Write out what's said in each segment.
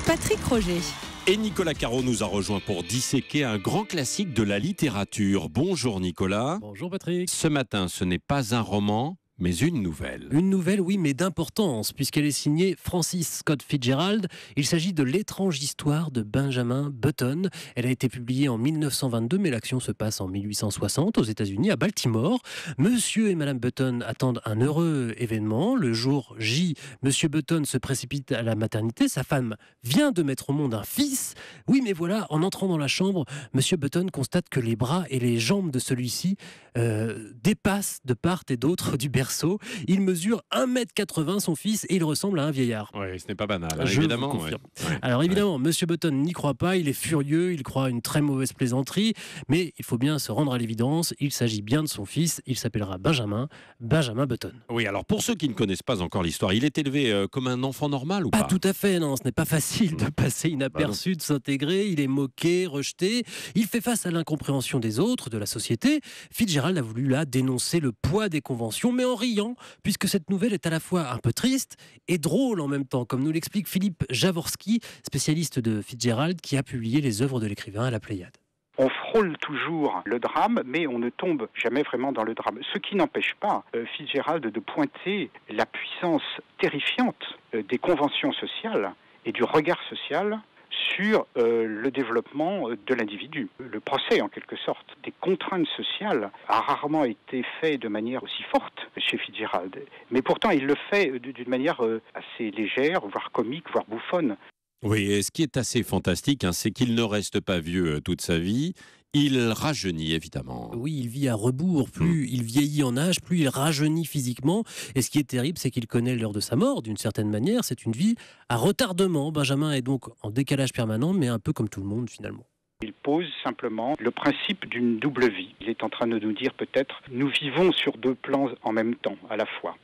Patrick Roger. Et Nicolas Caro nous a rejoint pour disséquer un grand classique de la littérature. Bonjour Nicolas. Bonjour Patrick. Ce matin, ce n'est pas un roman, mais une nouvelle. Une nouvelle, oui, mais d'importance, puisqu'elle est signée Francis Scott Fitzgerald. Il s'agit de L'étrange histoire de Benjamin Button. Elle a été publiée en 1922, mais l'action se passe en 1860 aux États-Unis, à Baltimore. Monsieur et Madame Button attendent un heureux événement. Le jour J, Monsieur Button se précipite à la maternité. Sa femme vient de mettre au monde un fils. Oui, mais voilà, en entrant dans la chambre, Monsieur Button constate que les bras et les jambes de celui-ci dépassent de part et d'autre du berceau. Il mesure 1,80 m, son fils, et il ressemble à un vieillard. Oui, ce n'est pas banal, Je évidemment. vous confirme. Ouais. Alors évidemment, Monsieur Button n'y croit pas, il est furieux, il croit à une très mauvaise plaisanterie, mais il faut bien se rendre à l'évidence, il s'agit bien de son fils, il s'appellera Benjamin Button. Oui, alors pour ceux qui ne connaissent pas encore l'histoire, il est élevé comme un enfant normal ou pas? Pas tout à fait, non, ce n'est pas facile de passer inaperçu, de s'intégrer, il est moqué, rejeté, il fait face à l'incompréhension des autres, de la société. Fitzgerald a voulu là dénoncer le poids des conventions, mais en riant, puisque cette nouvelle est à la fois un peu triste et drôle en même temps, comme nous l'explique Philippe Jaworski, spécialiste de Fitzgerald, qui a publié les œuvres de l'écrivain à la Pléiade. On frôle toujours le drame, mais on ne tombe jamais vraiment dans le drame. Ce qui n'empêche pas Fitzgerald de pointer la puissance terrifiante des conventions sociales et du regard social sur le développement de l'individu. Le procès, en quelque sorte, des contraintes sociales a rarement été fait de manière aussi forte chez Fitzgerald. Mais pourtant, il le fait d'une manière assez légère, voire comique, voire bouffonne. Oui, et ce qui est assez fantastique, c'est qu'il ne reste pas vieux toute sa vie. Il rajeunit, évidemment. Oui, il vit à rebours. Plus il vieillit en âge, plus il rajeunit physiquement. Et ce qui est terrible, c'est qu'il connaît l'heure de sa mort, d'une certaine manière. C'est une vie à retardement. Benjamin est donc en décalage permanent, mais un peu comme tout le monde, finalement. Il pose simplement le principe d'une double vie. Il est en train de nous dire peut-être, nous vivons sur deux plans en même temps, à la fois.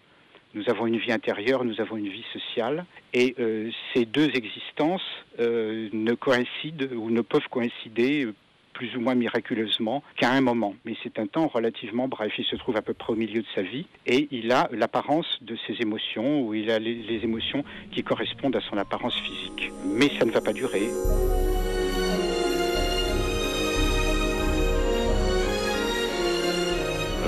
Nous avons une vie intérieure, nous avons une vie sociale, et ces deux existences ne coïncident ou ne peuvent coïncider plus ou moins miraculeusement qu'à un moment. Mais c'est un temps relativement bref. Il se trouve à peu près au milieu de sa vie et il a l'apparence de ses émotions, ou il a les émotions qui correspondent à son apparence physique. Mais ça ne va pas durer.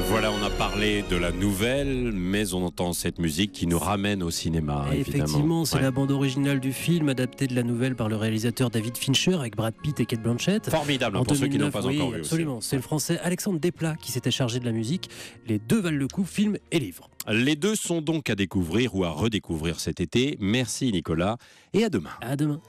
Voilà, on a parlé de la nouvelle, mais on entend cette musique qui nous ramène au cinéma. Et évidemment. effectivement, c'est la bande originale du film, adaptée de la nouvelle par le réalisateur David Fincher, avec Brad Pitt et Kate Blanchett. Formidable, En pour ceux qui n'ont 2009, pas oui, encore vu. absolument. C'est le français Alexandre Desplat qui s'était chargé de la musique. Les deux valent le coup, film et livre. Les deux sont donc à découvrir ou à redécouvrir cet été. Merci Nicolas, et à demain. À demain.